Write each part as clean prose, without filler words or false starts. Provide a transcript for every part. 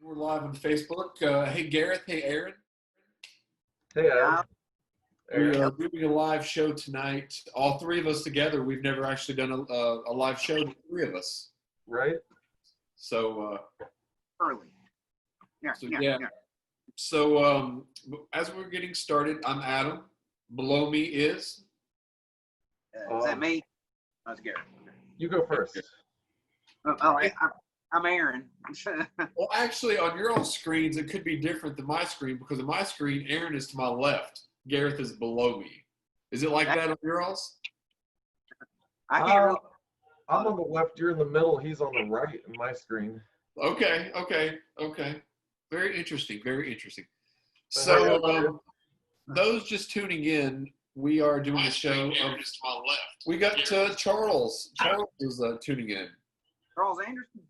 We're live on Facebook. Hey, Gareth. Hey, Aaron. Hey, Adam. We Aaron. are doing a live show tonight. All three of us together. We've never actually done a live show, the three of us. Right? So, Early. yeah. So, as we're getting started, I'm Adam. Below me is. Is that me? That's Gareth. You go first. I'm Aaron. Well, actually, on your own screens, it could be different than my screen because on my screen, Aaron is to my left. Gareth is below me. Is it like that on your all's? I can't really. I'm on the left, you're in the middle, he's on the right in my screen. Okay. Very interesting. So, those just tuning in, we are doing a show of. We got Charles. Charles is tuning in. Charles Anderson.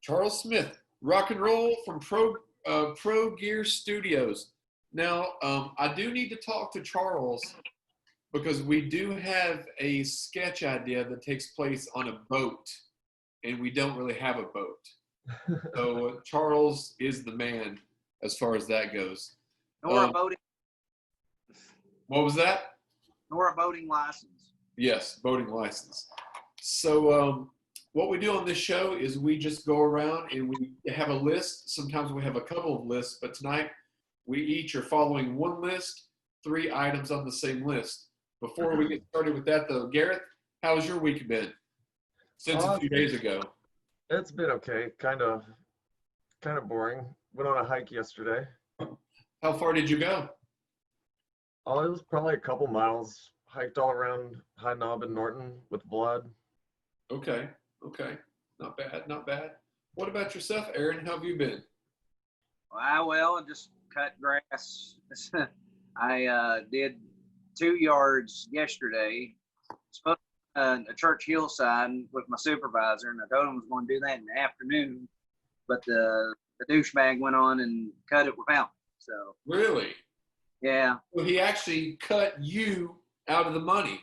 Charles Smith, rock and roll from Pro Gear Studios. Now, I do need to talk to Charles because we do have a sketch idea that takes place on a boat, and we don't really have a boat. So Charles is the man as far as that goes. Nor a boating. What was that? Nor a boating license. Yes, boating license. So what we do on this show is we just go around and we have a list. Sometimes we have a couple of lists, but tonight we each are following one list, 3 items on the same list. Before we get started with that, though, Gareth, how's your week been since a few days ago? It's been okay. Kind of boring. Went on a hike yesterday. How far did you go? Oh, it was probably a couple miles. Hiked all around High Knob and Norton with blood. Okay. Not bad. What about yourself, Aaron? How have you been? Well, I just cut grass. I did 2 yards yesterday. Supposed to a church hillside with my supervisor, and I told him I was going to do that in the afternoon, but the douchebag went on and cut it without me. So Really? yeah. Well, he actually cut you out of the money.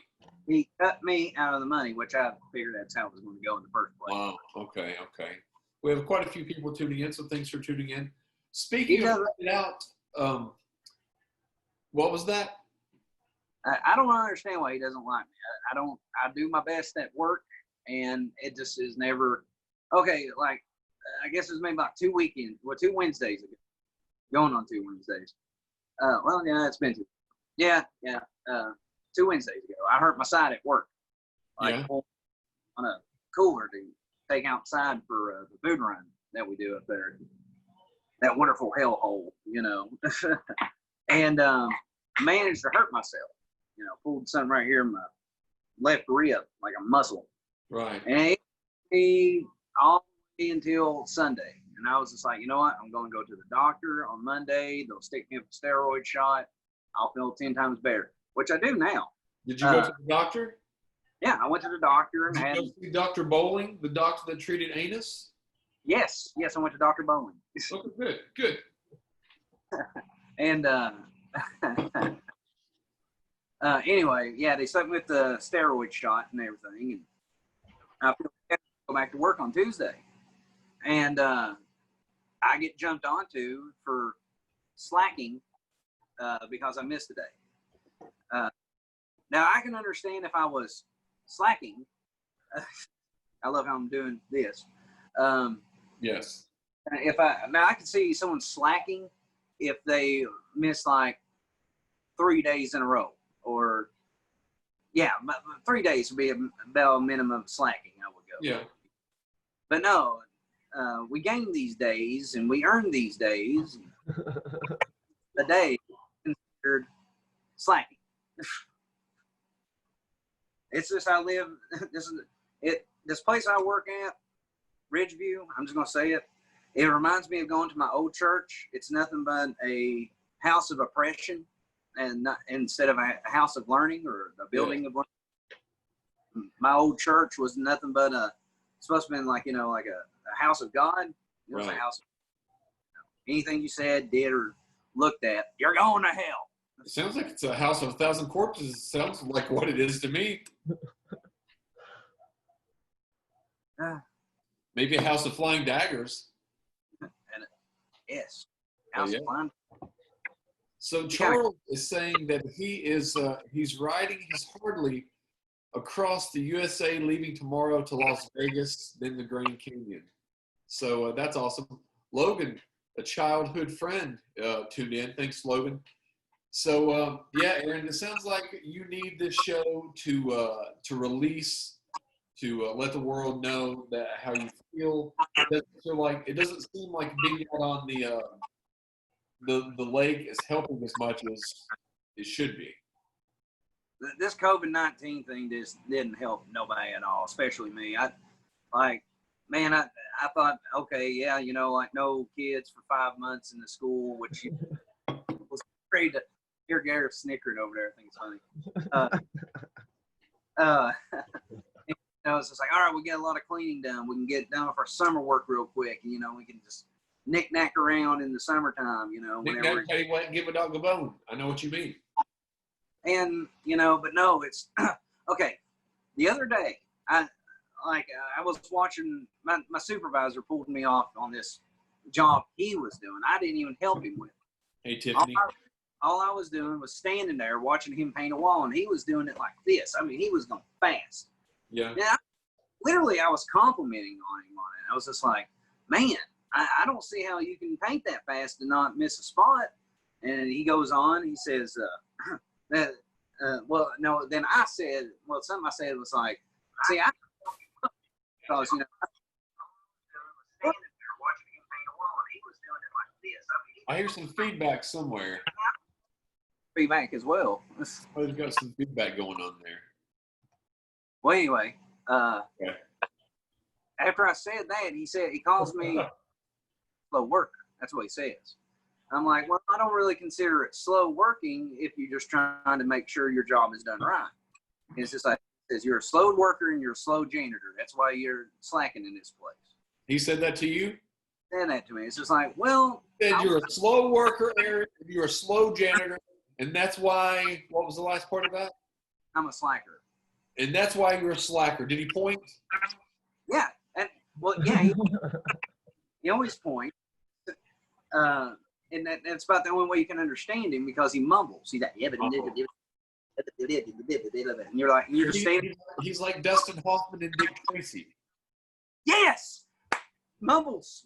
He cut me out of the money, which I figured that's how it was going to go in the first place. Wow. Okay. We have quite a few people tuning in, so thanks for tuning in. Speaking of cutting it out, what was that? I don't understand why he doesn't like me. I do my best at work, and it just is never okay. Like I guess it was maybe about 2 Wednesdays ago, going on 2 Wednesdays. Well, yeah, it's been 2. Yeah. 2 Wednesdays ago, I hurt my side at work, on a cooler to take outside for the food run that we do up there. That wonderful hellhole, and managed to hurt myself. Pulled something right here in my left rib, like a muscle. Right. And he all the way until Sunday. And I was just like, you know what? I'm going to go to the doctor on Monday. They'll stick me with a steroid shot. I'll feel 10 times better, which I do now. Did you go to the doctor? Yeah, I went to the doctor and Did you go see Dr. Bowling, the doctor that treated anus? Yes, I went to Dr. Bowling. Okay, good. And anyway, yeah, they stuck me with the steroid shot and everything, and I feel better to go back to work on Tuesday. And I get jumped onto for slacking because I missed a day. Now I can understand if I was slacking. I love how I'm doing this. Yes. I can see someone slacking if they miss like 3 days in a row, or 3 days would be about a minimum slacking. I would go. Yeah. But no, we gain these days and we earn these days. A day considered slacking. It's just I live. This place I work at, Ridgeview. I'm just gonna say it. It reminds me of going to my old church. It's nothing but a house of oppression, and instead of a house of learning or a building of learning. My old church was nothing but supposed to be like a house of God. It was a house. Anything you said, did, or looked at, you're going to hell. It sounds like it's a house of 1,000 corpses. It sounds like what it is to me. Maybe a house of flying daggers. Yes. Oh, House yeah. of Fun. So Charles is saying that he's riding his Harley across the USA, leaving tomorrow to Las Vegas, then the Grand Canyon. So that's awesome. Logan, a childhood friend, tuned in. Thanks, Logan. So yeah, Aaron, it sounds like you need this show to release, to let the world know that how you feel. It doesn't seem like being out on the lake is helping as much as it should be. This COVID-19 thing just didn't help nobody at all, especially me. I thought, okay, yeah, like no kids for 5 months in the school, which was great to hear Gareth snickering over there. I think it's funny. It's just like, all right, we get a lot of cleaning done. We can get done with our summer work real quick. And, we can just knick-knack around in the summertime, Knick-knack, paddywhack, give a dog a bone. I know what you mean. And, but no, it's, okay. The other day, I was watching, my supervisor pulled me off on this job he was doing. I didn't even help him with it. Hey, Tiffany. All I was doing was standing there watching him paint a wall, and he was doing it like this. I mean, he was going fast. Yeah. Yeah. Literally, I was complimenting on him on it. I was just like, man, I don't see how you can paint that fast and not miss a spot. And he goes on, he says, well, no, then I said, well, something I said was like, see, because, I hear some feedback somewhere. feedback as well. Oh, there's got some feedback going on there. Well, anyway, Okay. after I said that, he calls me slow worker. That's what he says. I'm like, well, I don't really consider it slow working if you're just trying to make sure your job is done right. And it's just like, it says you're a slow worker and you're a slow janitor. That's why you're slacking in this place. He said that to you? Said that to me. It's just like, well, He said you're a slow worker, Aaron. You're a slow janitor. And that's why, what was the last part of that? I'm a slacker. And that's why you're a slacker. Did he point? Yeah. And, well, yeah, he always points. And that's about the only way you can understand him because he mumbles. He's like, yeah, but and you're like, you're just standing. He's like Dustin Hoffman and Dick Tracy. Yes, mumbles,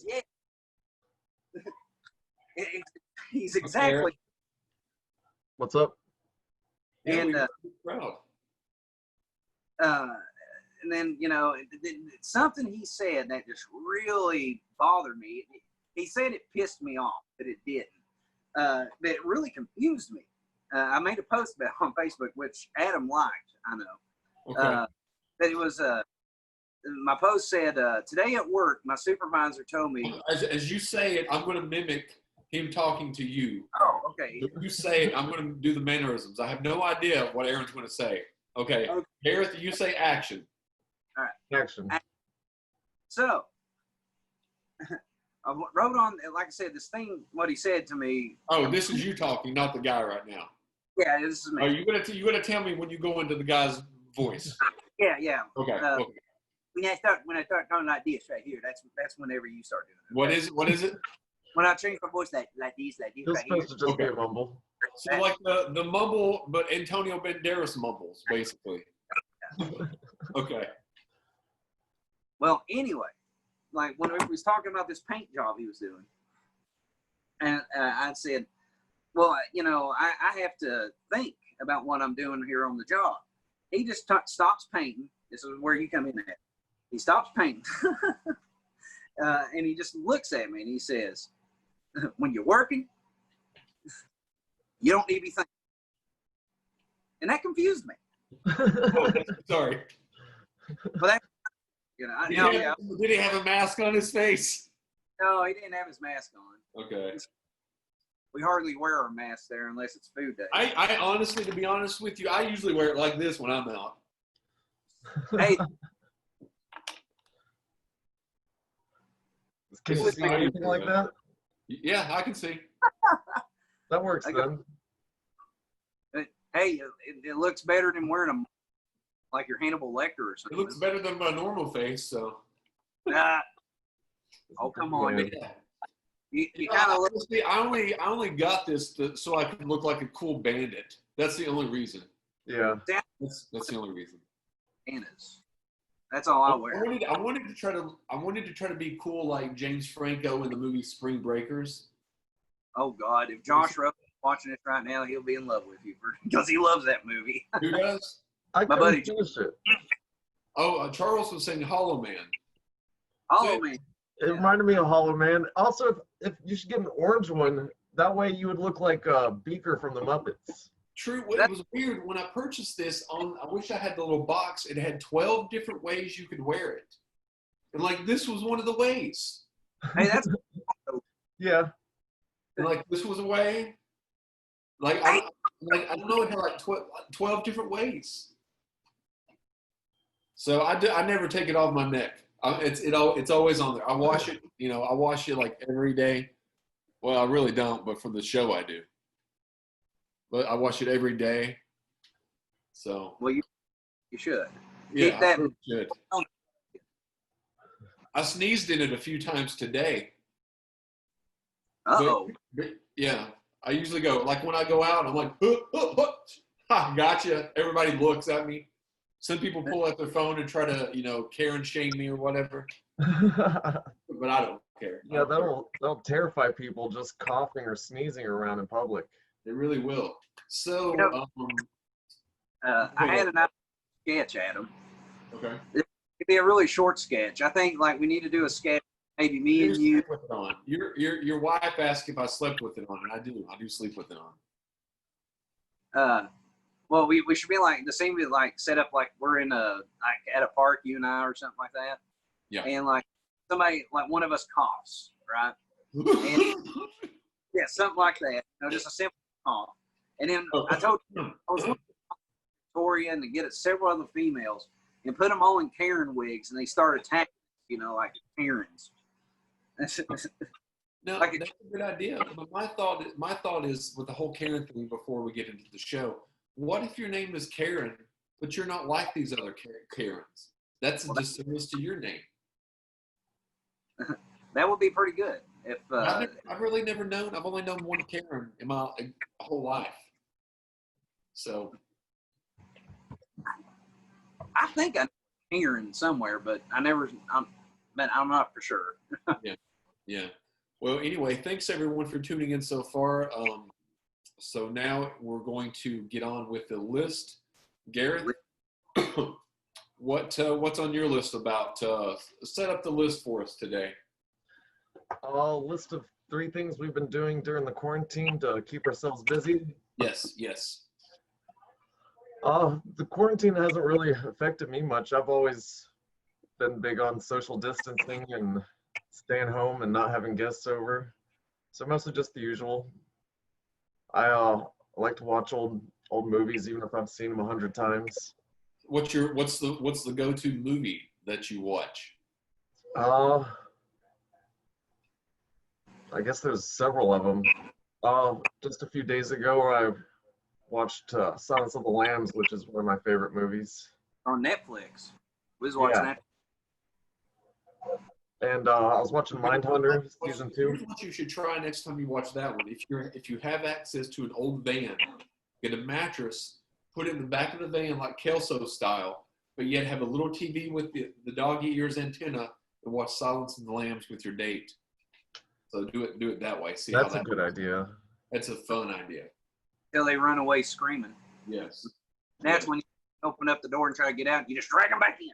yeah. He's exactly. What's up? And proud. and then something he said that just really bothered me. He said it pissed me off, but it didn't. But it really confused me. I made a post about it on Facebook, which Adam liked, I know. Okay. But it was, my post said, today at work, my supervisor told me. As you say it, I'm going to mimic him talking to you. Oh, okay. If you say it, I'm going to do the mannerisms. I have no idea what Aaron's going to say. Okay. Gareth, you say action. All right. Action. So, I wrote on, like I said, this thing, what he said to me. Oh, this is you talking, not the guy right now. Yeah, this is me. Oh, you're gonna tell me when you go into the guy's voice. Yeah. Okay. Okay. When I start talking like this right here, that's whenever you start doing it. Okay. What is it? When I change my voice like this It's right here. supposed to just be a mumble. So like the mumble, but Antonio Banderas mumbles, basically. Okay. Well, anyway, like when we was talking about this paint job he was doing, and I said, well, I have to think about what I'm doing here on the job. He just stops painting. This is where you come in at. He stops painting, and he just looks at me and he says, when you're working, you don't need to be thinking. And that confused me. Oh, sorry. But that, Did he have a mask on his face? No, he didn't have his mask on. Okay. We hardly wear our masks there unless it's food day. I honestly, to be honest with you, I usually wear it like this when I'm out. Hey. Can you see anything like that? Yeah, I can see. That works then. Hey, it looks better than wearing them like your Hannibal Lecter or something. It looks better than my normal face, so. Oh, come on. Yeah. You kind of look. Honestly, I only got this so I could look like a cool bandit. That's the only reason. Yeah. That's the only reason. Bandanas. That's all I wear. I wanted to try to be cool like James Franco in the movie Spring Breakers. Oh God, if Josh Rowe is watching this right now, he'll be in love with you because he loves that movie. Who does? I My couldn't buddy- finish it. Oh, Charles was saying Hollow Man. Oh man, It reminded me of Hollow Man. Also, if you should get an orange one, that way you would look like Beaker from the Muppets. True. It was weird when I purchased this. I wish I had the little box. It had 12 different ways you could wear it, and like this was one of the ways. hey, that's Yeah. And like this was a way. Like I don't know. It had like 12 different ways. So I never take it off my neck. It's always on there. I wash it. I wash it like every day. Well, I really don't, but for the show I do. But I wash it every day. So well, you should. yeah, Keep that. I really should. I sneezed in it a few times today. Uh-oh. But, yeah, I usually go like when I go out, I'm like, ha, gotcha. Everybody looks at me. Some people pull out their phone and try to, Karen shame me or whatever. But I don't care. Yeah, that'll terrify people just coughing or sneezing around in public. They really will. So, I had an sketch, Adam. okay. It'd be a really short sketch. I think like we need to do a sketch, maybe me and you. Sleep with it on. Your wife asked if I slept with it on, and I do. I do sleep with it on. Well, we should be like the same, like set up like we're in at a park, you and I, or something like that. Yeah. And like somebody, like one of us coughs, right? And, yeah, something like that. Just a simple cough. And then I told you, I was looking at Victoria and to get at several other females and put them all in Karen wigs, and they start attacking, like Karens. No, Like that's a good idea. But my thought is with the whole Karen thing before we get into the show. What if your name is Karen, but you're not like these other Karens? That's a disservice to your name. That would be pretty good. If I've really never known. I've only known one Karen in my whole life. So I think I know Karen somewhere, but I'm not for sure. yeah. Well, anyway, thanks everyone for tuning in so far. So now we're going to get on with the list. Gareth, what's on your list about? Set up the list for us today. A list of 3 things we've been doing during the quarantine to keep ourselves busy. Yes. The quarantine hasn't really affected me much. I've always been big on social distancing and staying home and not having guests over. So mostly just the usual. I like to watch old movies, even if I've seen them 100 times. What's the go-to movie that you watch? I guess there's several of them. Just a few days ago, I watched Silence of the Lambs, which is one of my favorite movies. On Netflix. We was watching that. And I was watching Mindhunter season 2. Here's what you should try next time you watch that one. If you have access to an old van, get a mattress, put it in the back of the van like Kelso style, but yet have a little TV with the doggy ears antenna and watch Silence of the Lambs with your date. So do it that way. See, that's a good idea. That's a fun idea. Till they run away screaming. Yes. That's when you open up the door and try to get out. You just drag them back in.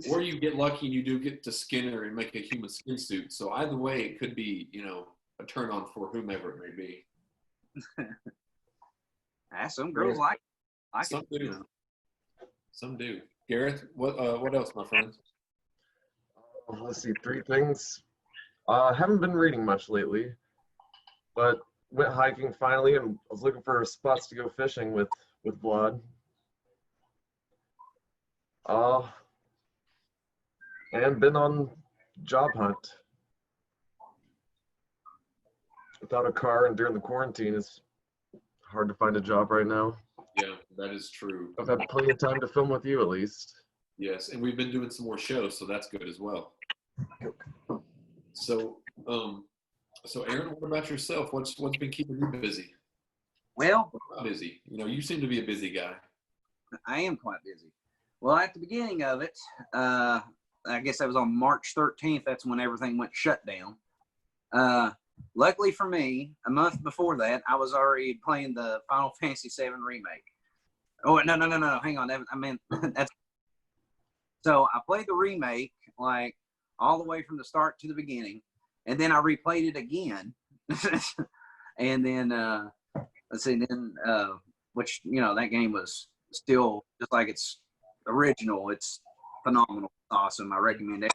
Or you get lucky and you do get to Skinner and make a human skin suit. So either way, it could be, a turn on for whomever it may be. Some girls like Some it. do. Some do. Gareth, what else, my friend? Let's see, 3 things. Haven't been reading much lately, but went hiking finally and was looking for spots to go fishing with Vlad. And been on job hunt. Without a car and during the quarantine, it's hard to find a job right now. Yeah, that is true. I've had plenty of time to film with you at least. Yes, and we've been doing some more shows, so that's good as well. So, So, Aaron, what about yourself? What's been keeping you busy? Well, Busy. You seem to be a busy guy. I am quite busy. Well, at the beginning of it, I guess that was on March 13th. That's when everything went shut down. Luckily for me, a month before that, I was already playing the Final Fantasy VII remake. Oh, no. Hang on. I meant that's. So I played the remake like all the way from the start to the beginning, and then I replayed it again, and then let's see, then which that game was still just like its original. It's phenomenal, awesome. I recommend it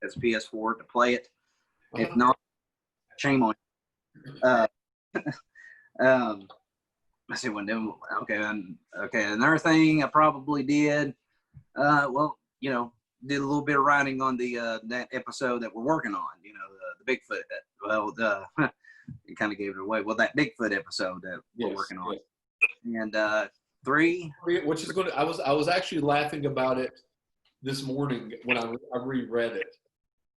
as PS4 to play it. If not, shame on you. Let's see what new. Okay, another thing I probably did. Well, did a little bit of writing on the that episode that we're working on. The Bigfoot. You kind of gave it away. Well, that Bigfoot episode that we're working on. And 3, which is going to. I was actually laughing about it this morning when I reread it,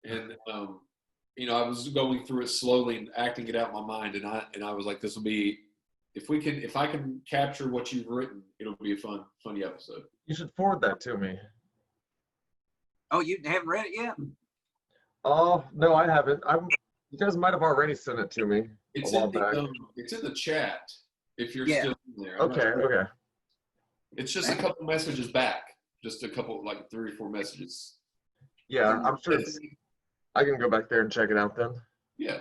and I was going through it slowly and acting it out in my mind, and I was like, this will be. If I can capture what you've written, it'll be a funny episode. You should forward that to me. Oh, you haven't read it yet? Oh, no, I haven't. You guys might have already sent it to me. It's in the chat. If you're still in there. Okay. It's just a couple messages back. Just a couple, like 3 or 4 messages. Yeah, I'm sure I can go back there and check it out then. Yeah.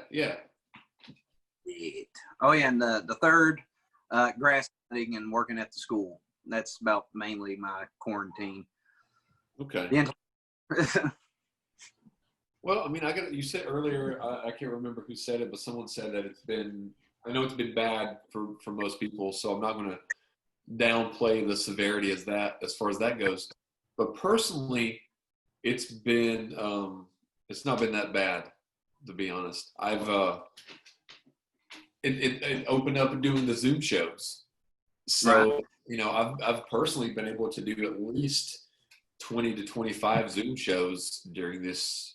Oh yeah, and the third, grass cutting and working at the school. That's about mainly my quarantine. Okay. Well, you said earlier, I can't remember who said it, but someone said that I know it's been bad for most people, so I'm not going to downplay the severity as far as that goes. But personally, it's not been that bad, to be honest. It opened up doing the Zoom shows. So, right. I've personally been able to do at least 20 to 25 Zoom shows during this,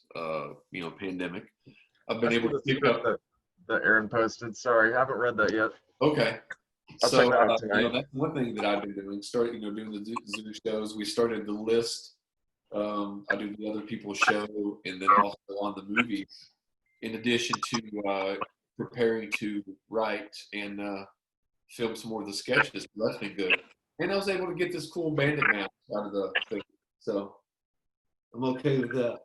pandemic. I've been able to pick up that Aaron posted. Sorry, I haven't read that yet. Okay. I'll check that out tonight. That's one thing that I've been doing. Started, doing the Zoom shows. We started the list. I do the other people's show, and then also on the movies. In addition to preparing to write and film some more of the sketches, that's been good. And I was able to get this cool bandit mask out of the thing, so I'm okay with that.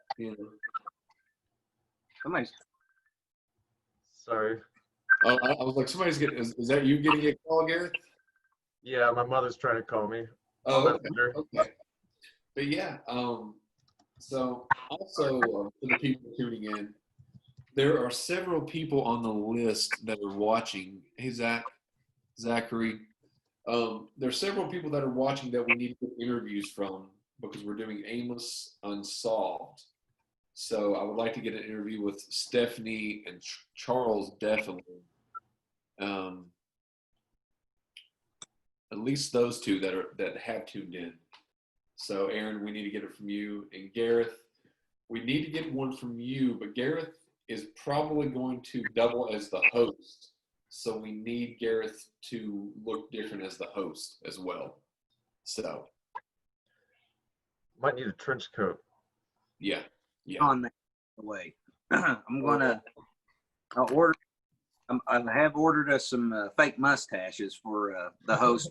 Somebody's. Sorry. I was like, somebody's getting. Is that you getting a call, Gareth? Yeah, my mother's trying to call me. Oh, okay. But yeah, so also for the people tuning in, there are several people on the list that are watching. Hey, Zachary. There are several people that are watching that we need to get interviews from because we're doing Amos Unsolved. So I would like to get an interview with Stephanie and Charles, definitely. At least those two that have tuned in. So Aaron, we need to get it from you, and Gareth, we need to get one from you. But Gareth is probably going to double as the host, so we need Gareth to look different as the host as well. So might need a trench coat. Yeah. On the way, I'll order. I have ordered us some fake mustaches for the host